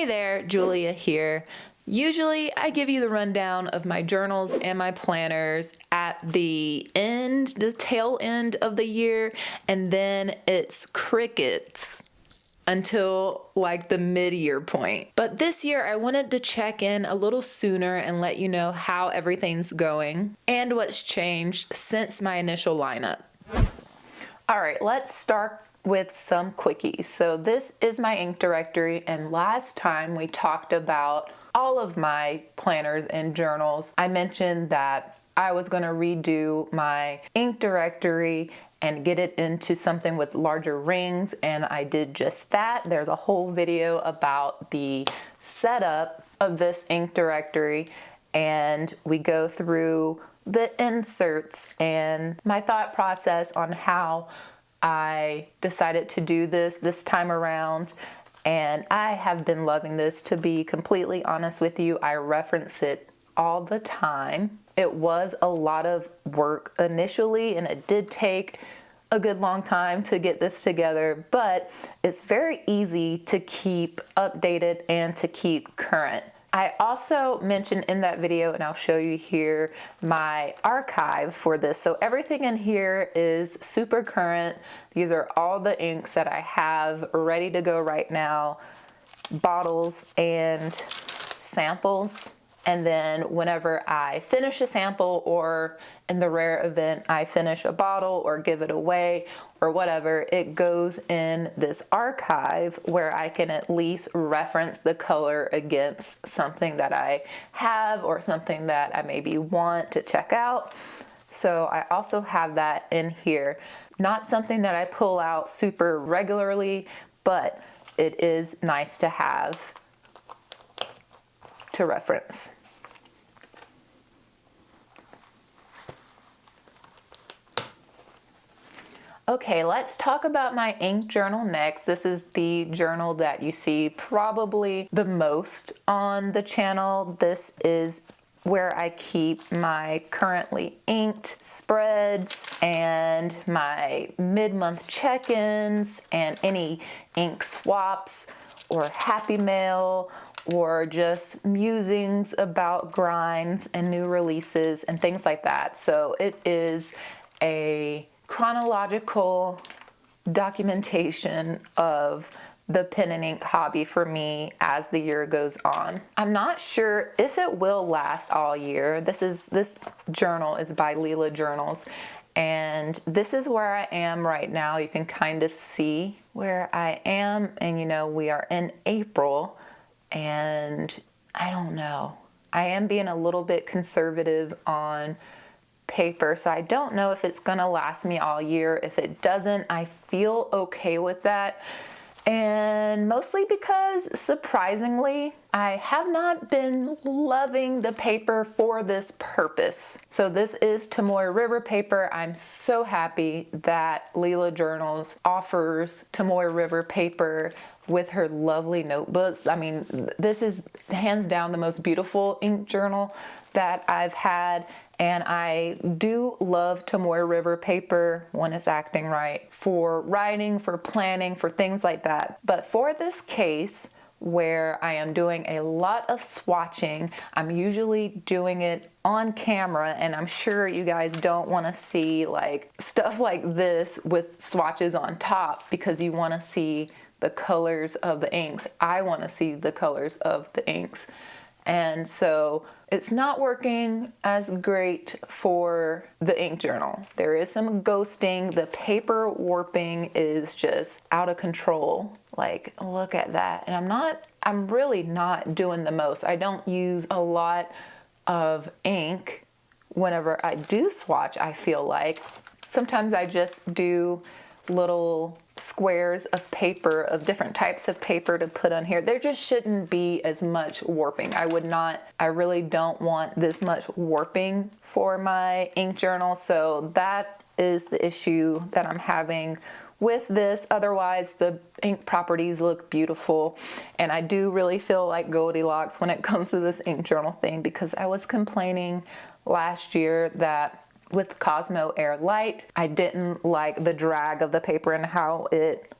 Hey there, Julia here. Usually I give you the rundown of my journals and my planners at the tail end of the year, and then it's crickets until like the mid-year point. But this year I wanted to check in a little sooner and let you know how everything's going and what's changed since my initial lineup. All right, let's start with some quickies. So this is my ink directory, and last time we talked about all of my planners and journals. I mentioned that I was going to redo my ink directory and get it into something with larger rings, and I did just that. There's a whole video about the setup of this ink directory, and we go through the inserts and my thought process on how I decided to do this time around, and I have been loving this. To be completely honest with you, I reference it all the time. It was a lot of work initially, and it did take a good long time to get this together, but it's very easy to keep updated and to keep current. I also mentioned in that video, and I'll show you here, my archive for this. So everything in here is super current. These are all the inks that I have ready to go right now, bottles and samples. And then whenever I finish a sample, or in the rare event I finish a bottle or give it away or whatever, it goes in this archive where I can at least reference the color against something that I have or something that I maybe want to check out. So I also have that in here. Not something that I pull out super regularly, but it is nice to have to reference. Okay, let's talk about my ink journal next. This is the journal that you see probably the most on the channel. This is where I keep my currently inked spreads and my mid-month check-ins and any ink swaps or happy mail or just musings about grinds and new releases and things like that. So it is a chronological documentation of the pen and ink hobby for me as the year goes on. I'm not sure if it will last all year. This journal is by Leela Journals, and this is where I am right now. You can kind of see where I am, and you know, we are in April, and I don't know. I am being a little bit conservative on paper, so I don't know if it's gonna last me all year. If it doesn't, I feel okay with that, and mostly because, surprisingly, I have not been loving the paper for this purpose. So this is Tomoe River paper. I'm so happy that Leela Journals offers Tomoe River paper with her lovely notebooks. I mean, this is hands down the most beautiful ink journal that I've had, and I do love Tomoe River paper when it's acting right for writing, for planning, for things like that. But for this case, where I am doing a lot of swatching, I'm usually doing it on camera, and I'm sure you guys don't want to see like stuff like this with swatches on top because you want to see the colors of the inks. I want to see the colors of the inks. And so it's not working as great for the ink journal. There is some ghosting. The paper warping is just out of control. Like, look at that. And I'm really not doing the most. I don't use a lot of ink whenever I do swatch, I feel like. Sometimes I just do little squares of paper, of different types of paper to put on here. There just shouldn't be as much warping. I really don't want this much warping for my ink journal. So that is the issue that I'm having with this. Otherwise, the ink properties look beautiful. And I do really feel like Goldilocks when it comes to this ink journal thing, because I was complaining last year that with Cosmo Air Light, I didn't like the drag of the paper and how it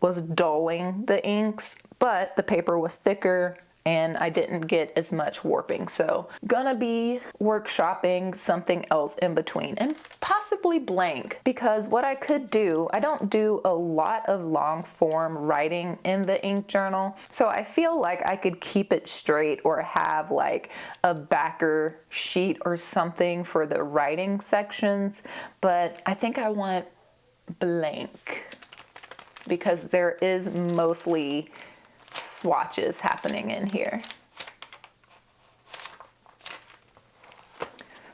was dulling the inks, but the paper was thicker and I didn't get as much warping. So gonna be workshopping something else in between and possibly blank, because what I could do, I don't do a lot of long form writing in the ink journal. So I feel like I could keep it straight or have like a backer sheet or something for the writing sections. But I think I want blank because there is mostly swatches happening in here.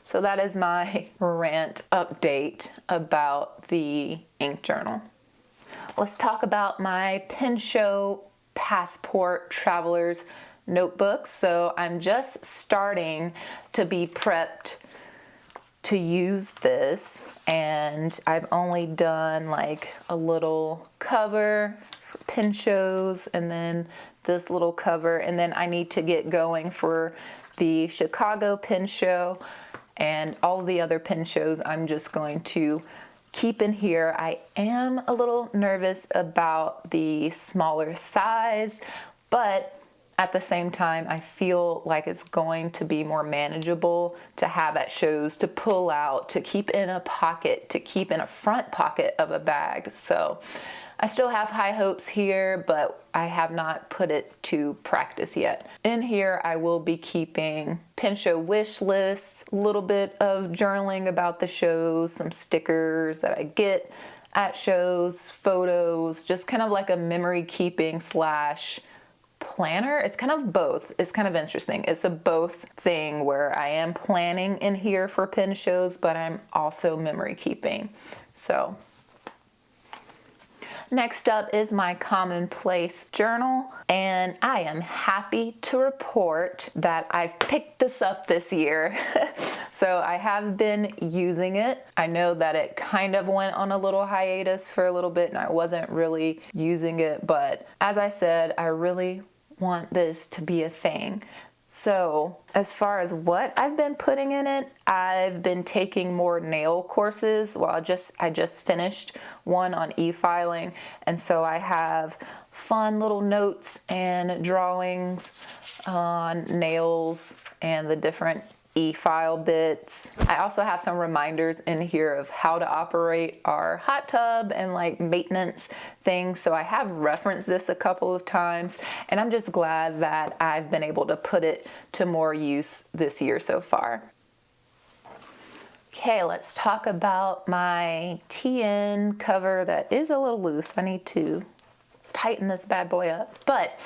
So that is my rant update about the ink journal. Let's talk about my Pen Show Passport Traveler's notebooks. So I'm just starting to be prepped to use this, and I've only done like a little cover for pen shows and then this little cover, and then I need to get going for the Chicago pen show and all the other pen shows. I'm just going to keep in here. I am a little nervous about the smaller size, but at the same time, I feel like it's going to be more manageable to have at shows, to pull out, to keep in a pocket, to keep in a front pocket of a bag. So I still have high hopes here, but I have not put it to practice yet. In here, I will be keeping pen show wish lists, a little bit of journaling about the shows, some stickers that I get at shows, photos, just kind of like a memory keeping slash planner. It's kind of both. It's kind of interesting. It's a both thing where I am planning in here for pen shows, but I'm also memory keeping. So next up is my Commonplace Journal, and I am happy to report that I've picked this up this year. So I have been using it. I know that it kind of went on a little hiatus for a little bit and I wasn't really using it, but as I said, I really want this to be a thing. So as far as what I've been putting in it, I've been taking more nail courses. Well, I just finished one on e-filing, and so I have fun little notes and drawings on nails and the different e-file bits. I also have some reminders in here of how to operate our hot tub and like maintenance things. So I have referenced this a couple of times, and I'm just glad that I've been able to put it to more use this year so far. Okay, let's talk about my TN cover that is a little loose. I need to tighten this bad boy up. But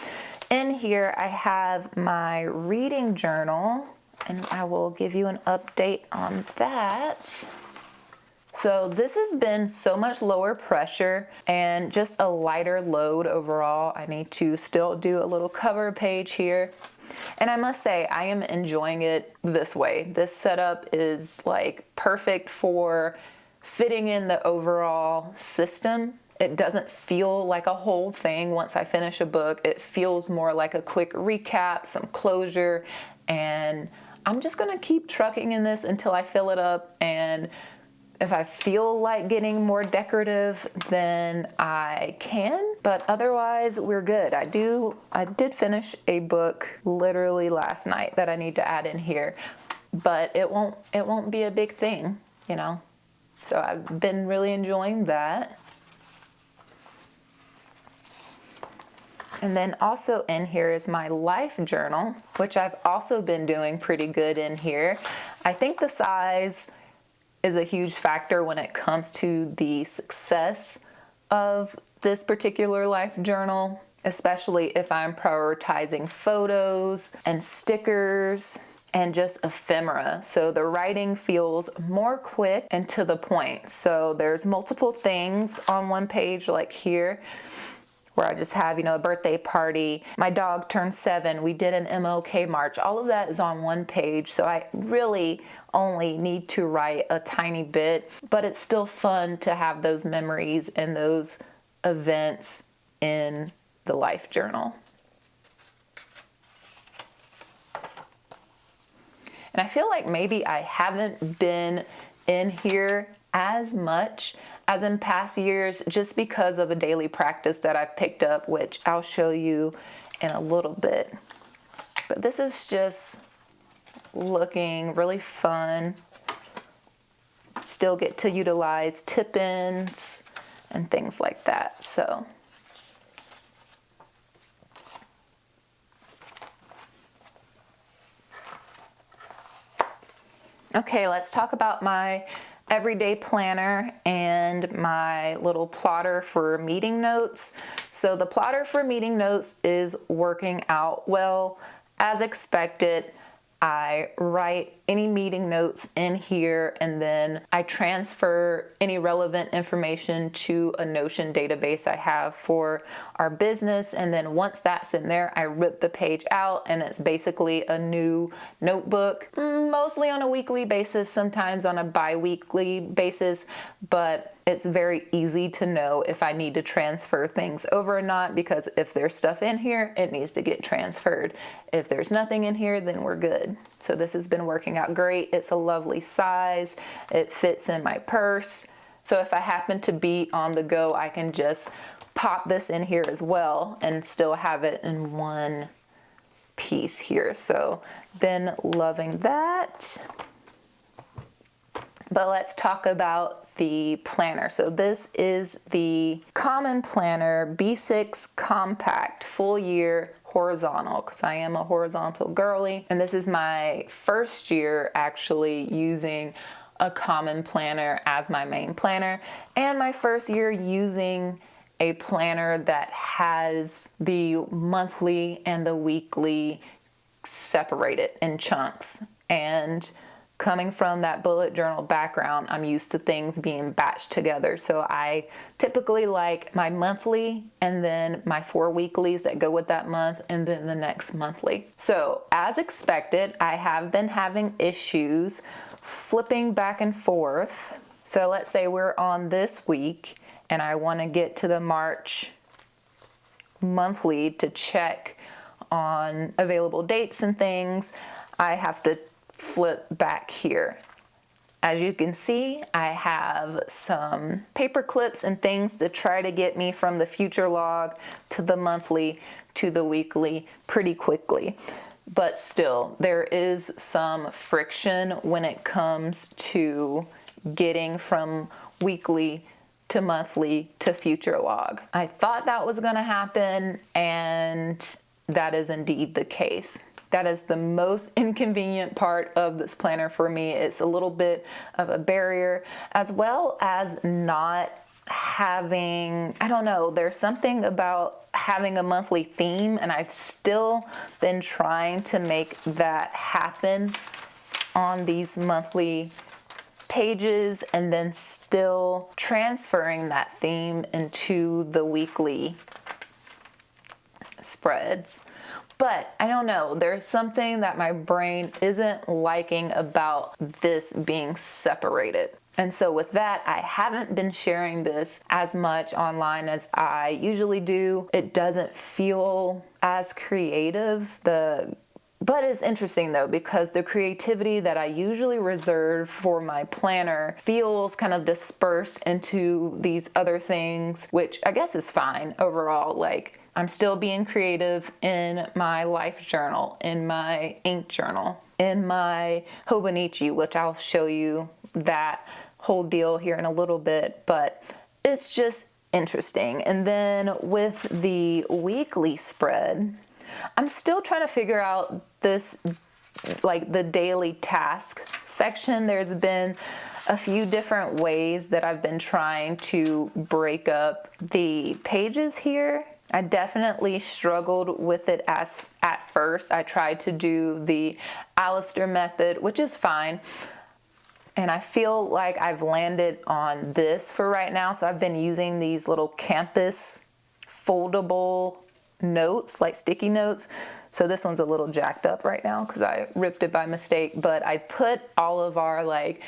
in here I have my reading journal, and I will give you an update on that. So this has been so much lower pressure and just a lighter load overall. I need to still do a little cover page here. And I must say, I am enjoying it this way. This setup is like perfect for fitting in the overall system. It doesn't feel like a whole thing once I finish a book. It feels more like a quick recap, some closure, and I'm just gonna keep trucking in this until I fill it up, and if I feel like getting more decorative, then I can, but otherwise we're good. I did finish a book literally last night that I need to add in here, but it won't be a big thing, you know? So I've been really enjoying that. And then also in here is my life journal, which I've also been doing pretty good in here. I think the size is a huge factor when it comes to the success of this particular life journal, especially if I'm prioritizing photos and stickers and just ephemera. So the writing feels more quick and to the point. So there's multiple things on one page, like here, where I just have, a birthday party. My dog turned 7. We did an MLK march. All of that is on one page. So I really only need to write a tiny bit, but it's still fun to have those memories and those events in the life journal. And I feel like maybe I haven't been in here as much as in past years, just because of a daily practice that I've picked up, which I'll show you in a little bit. But this is just looking really fun. Still get to utilize tip-ins and things like that. So okay, let's talk about my everyday planner and my little plotter for meeting notes. So the plotter for meeting notes is working out well. As expected, I write any meeting notes in here, and then I transfer any relevant information to a Notion database I have for our business. And then once that's in there, I rip the page out, and it's basically a new notebook, mostly on a weekly basis, sometimes on a bi-weekly basis, but it's very easy to know if I need to transfer things over or not, because if there's stuff in here, it needs to get transferred. If there's nothing in here, then we're good. So this has been working out great. It's a lovely size. It fits in my purse. So if I happen to be on the go, I can just pop this in here as well and still have it in one piece here. So been loving that. But let's talk about the planner. So this is the Common Planner B6 Compact Full Year Horizontal, because I am a horizontal girly, and this is my first year actually using a Common Planner as my main planner, and my first year using a planner that has the monthly and the weekly separated in chunks. And coming from that bullet journal background, I'm used to things being batched together. So I typically like my monthly and then my 4 weeklies that go with that month and then the next monthly. So as expected, I have been having issues flipping back and forth. So let's say we're on this week and I want to get to the March monthly to check on available dates and things. I have to flip back here. As you can see, I have some paper clips and things to try to get me from the future log to the monthly to the weekly pretty quickly. But still, there is some friction when it comes to getting from weekly to monthly to future log. I thought that was going to happen, and that is indeed the case. That is the most inconvenient part of this planner for me. It's a little bit of a barrier, as well as not having, I don't know, there's something about having a monthly theme, and I've still been trying to make that happen on these monthly pages, and then still transferring that theme into the weekly spreads. But I don't know, there's something that my brain isn't liking about this being separated. And so with that, I haven't been sharing this as much online as I usually do. It doesn't feel as creative. But it's interesting though, because the creativity that I usually reserve for my planner feels kind of dispersed into these other things, which I guess is fine overall. Like, I'm still being creative in my life journal, in my ink journal, in my Hobonichi, which I'll show you that whole deal here in a little bit, but it's just interesting. And then with the weekly spread, I'm still trying to figure out this, like the daily task section. There's been a few different ways that I've been trying to break up the pages here. I definitely struggled with it at first. I tried to do the Alistair method, which is fine. And I feel like I've landed on this for right now. So I've been using these little campus foldable notes, like sticky notes. So this one's a little jacked up right now because I ripped it by mistake, but I put all of our like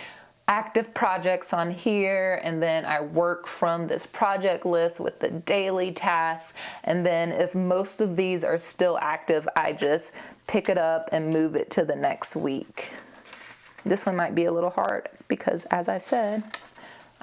active projects on here, and then I work from this project list with the daily tasks. And then if most of these are still active, I just pick it up and move it to the next week. This one might be a little hard because, as I said,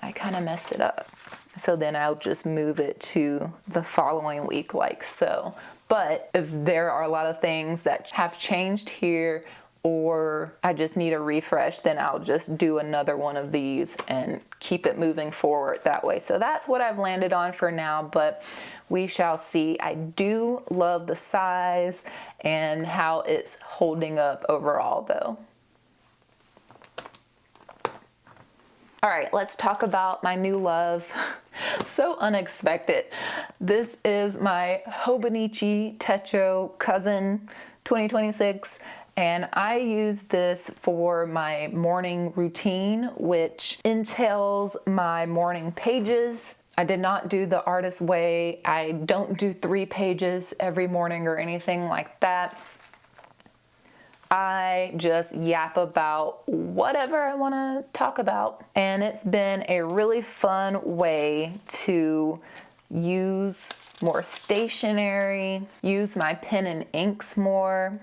I kind of messed it up. So then I'll just move it to the following week like so. But if there are a lot of things that have changed here or I just need a refresh, then I'll just do another one of these and keep it moving forward that way. So that's what I've landed on for now, but we shall see. I do love the size and how it's holding up overall though. All right, let's talk about my new love. So unexpected. This is my Hobonichi Techo Cousin 2026. And I use this for my morning routine, which entails my morning pages. I did not do the artist way. I don't do 3 pages every morning or anything like that. I just yap about whatever I want to talk about. And it's been a really fun way to use more stationery, use my pen and inks more.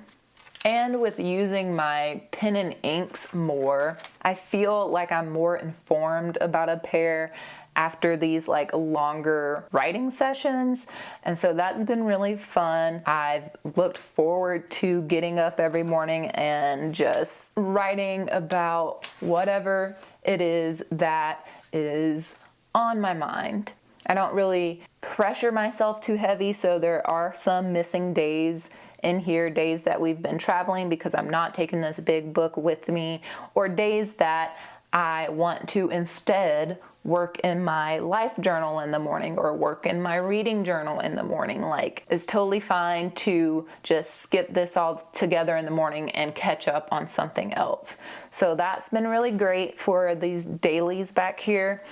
And with using my pen and inks more, I feel like I'm more informed about a pair after these like longer writing sessions. And so that's been really fun. I've looked forward to getting up every morning and just writing about whatever it is that is on my mind. I don't really pressure myself too heavy, so there are some missing days in here, days that we've been traveling because I'm not taking this big book with me, or days that I want to instead work in my life journal in the morning or work in my reading journal in the morning. Like, it's totally fine to just skip this all together in the morning and catch up on something else. So that's been really great for these dailies back here.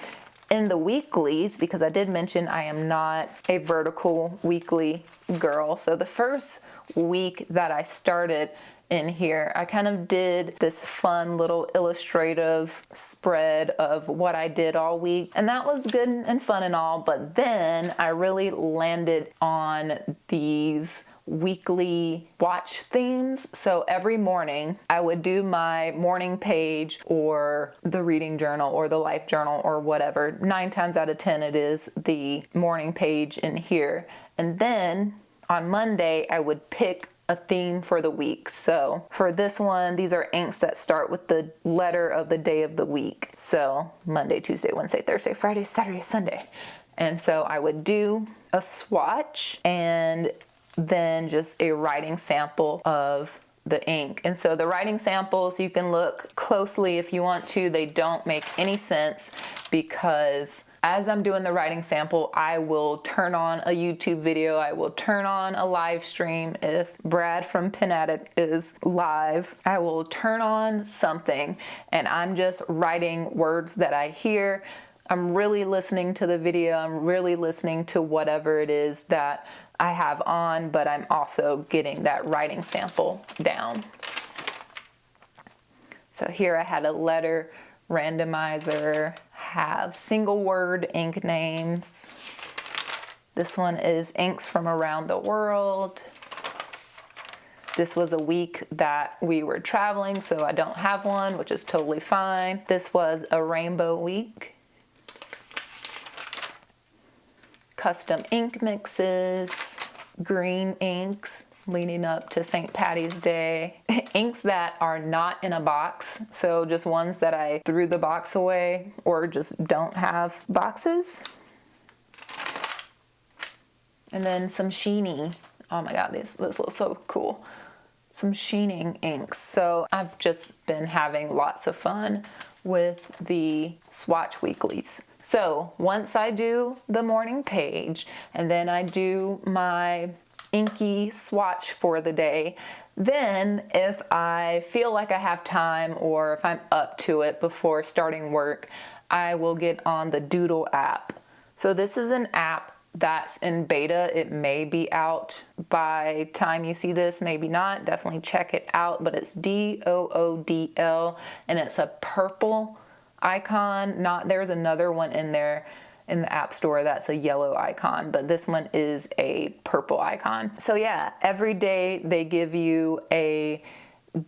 In the weeklies, because I did mention I am not a vertical weekly girl, so the first week that I started in here, I kind of did this fun little illustrative spread of what I did all week, and that was good and fun and all, but then I really landed on these weekly watch themes. So every morning I would do my morning page or the reading journal or the life journal or whatever. 9 times out of 10 it is the morning page in here. And then on Monday I would pick a theme for the week. So for this one, these are inks that start with the letter of the day of the week. So Monday, Tuesday, Wednesday, Thursday, Friday, Saturday, Sunday. And so I would do a swatch and then just a writing sample of the ink. And so the writing samples, you can look closely if you want to. They don't make any sense because as I'm doing the writing sample, I will turn on a YouTube video. I will turn on a live stream. If Brad from Pen Addict is live, I will turn on something and I'm just writing words that I hear. I'm really listening to the video. I'm really listening to whatever it is that I have on, but I'm also getting that writing sample down. So here I had a letter randomizer, have single word ink names. This one is inks from around the world. This was a week that we were traveling, so I don't have one, which is totally fine. This was a rainbow week. Custom ink mixes, green inks leading up to St. Patty's Day. Inks that are not in a box, so just ones that I threw the box away or just don't have boxes. And then some sheeny. Oh my god, this looks so cool. Some sheening inks. So I've just been having lots of fun with the swatch weeklies. So once I do the morning page and then I do my inky swatch for the day, then if I feel like I have time or if I'm up to it before starting work, I will get on the Doodle app. So this is an app that's in beta. It may be out by time you see this, maybe not. Definitely check it out, but it's Doodl and it's a purple icon. There's another one in there in the App Store that's a yellow icon, but this one is a purple icon. So yeah, every day they give you a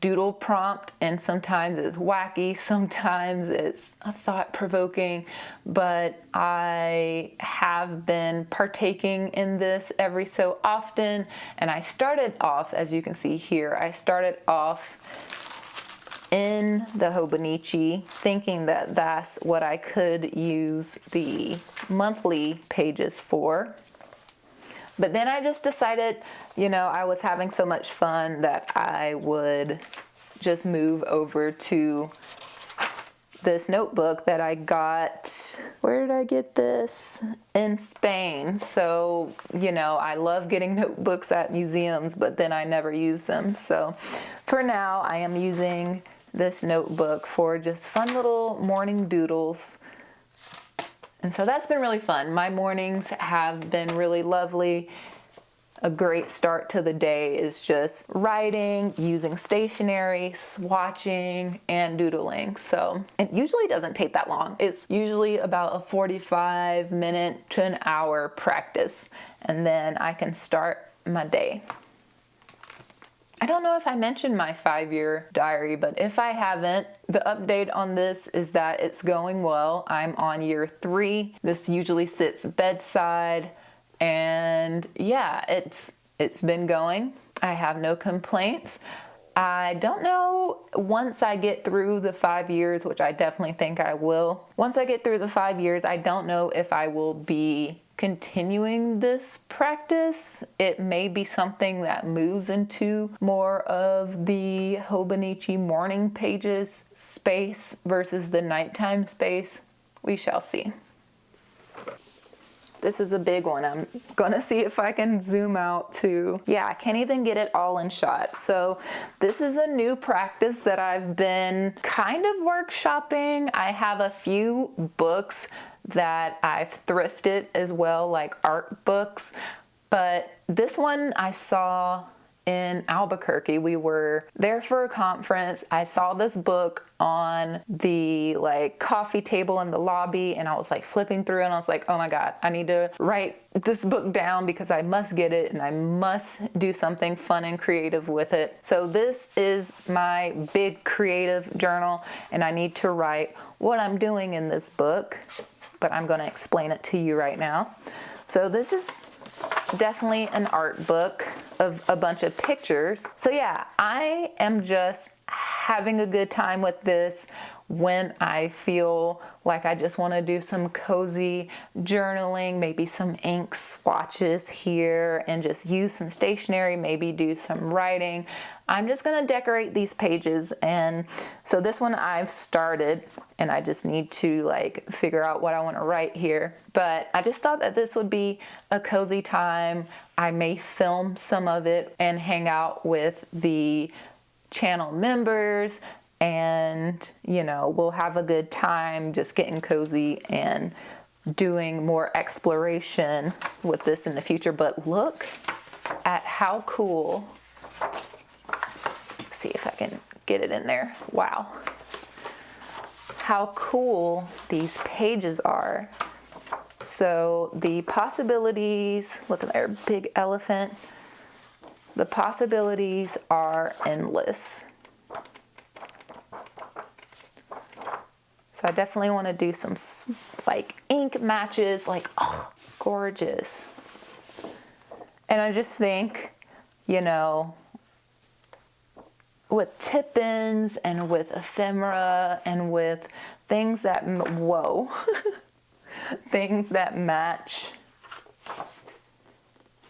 doodle prompt, and sometimes it's wacky, sometimes it's thought-provoking, but I have been partaking in this every so often. And I started off, as you can see here, I started off in the Hobonichi thinking that that's what I could use the monthly pages for. But then I just decided, I was having so much fun that I would just move over to this notebook that I got. Where did I get this? In Spain. So, I love getting notebooks at museums, but then I never use them. So for now, I am using this notebook for just fun little morning doodles. And so that's been really fun. My mornings have been really lovely. A great start to the day is just writing, using stationery, swatching, and doodling. So it usually doesn't take that long. It's usually about a 45-minute to an hour practice, and then I can start my day. I don't know if I mentioned my 5-year diary, but if I haven't, the update on this is that it's going well. I'm on year 3. This usually sits bedside, and yeah, it's been going. I have no complaints. I don't know, once I get through the 5 years, which I definitely think I will. Once I get through the 5 years, I don't know if I will be continuing this practice. It may be something that moves into more of the Hobonichi morning pages space versus the nighttime space. We shall see. This is a big one. I'm gonna see if I can zoom out to, I can't even get it all in shot. So this is a new practice that I've been kind of workshopping. I have a few books that I've thrifted as well, like art books, but this one I saw in Albuquerque. We were there for a conference. I saw this book on the coffee table in the lobby, and I was flipping through, and I was like, oh my God, I need to write this book down because I must get it and I must do something fun and creative with it. So this is my big creative journal, and I need to write what I'm doing in this book, but I'm going to explain it to you right now. So this is definitely an art book of a bunch of pictures. So yeah, I am just having a good time with this when I feel like I just want to do some cozy journaling, maybe some ink swatches here, and just use some stationery, maybe do some writing. I'm just going to decorate these pages, and so this one I've started, and I just need to figure out what I want to write here. But I just thought that this would be a cozy time. I may film some of it and hang out with the channel members, and we'll have a good time just getting cozy and doing more exploration with this in the future. But look at how cool. Let's see if I can get it in there. Wow, how cool these pages are. So the possibilities, look at their big elephant. The possibilities are endless. So I definitely want to do some ink matches, oh, gorgeous. And I just think, with tip-ins and with ephemera and with things that, things that match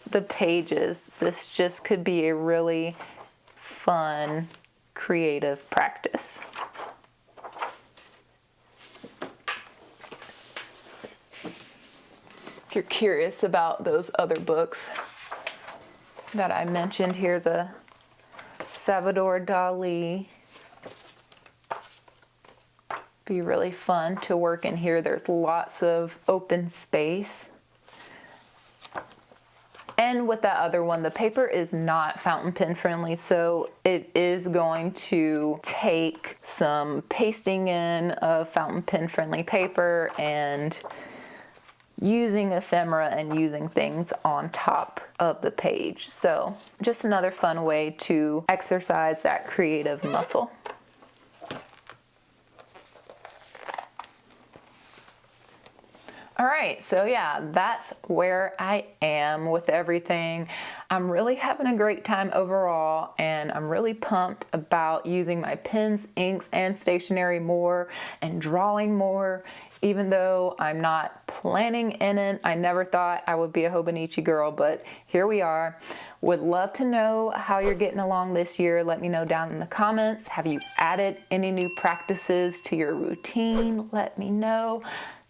the pages, this just could be a really fun, creative practice. If you're curious about those other books that I mentioned, here's a Salvador Dali. Be really fun to work in here. There's lots of open space. And with that other one, the paper is not fountain pen friendly, so it is going to take some pasting in of fountain pen friendly paper and using ephemera and using things on top of the page. So just another fun way to exercise that creative muscle. All right, so yeah, that's where I am with everything. I'm really having a great time overall, and I'm really pumped about using my pens, inks, and stationery more and drawing more. Even though I'm not planning in it, I never thought I would be a Hobonichi girl, but here we are. Would love to know how you're getting along this year. Let me know down in the comments. Have you added any new practices to your routine? Let me know.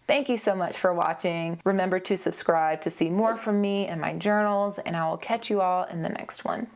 Thank you so much for watching. Remember to subscribe to see more from me and my journals, and I will catch you all in the next one.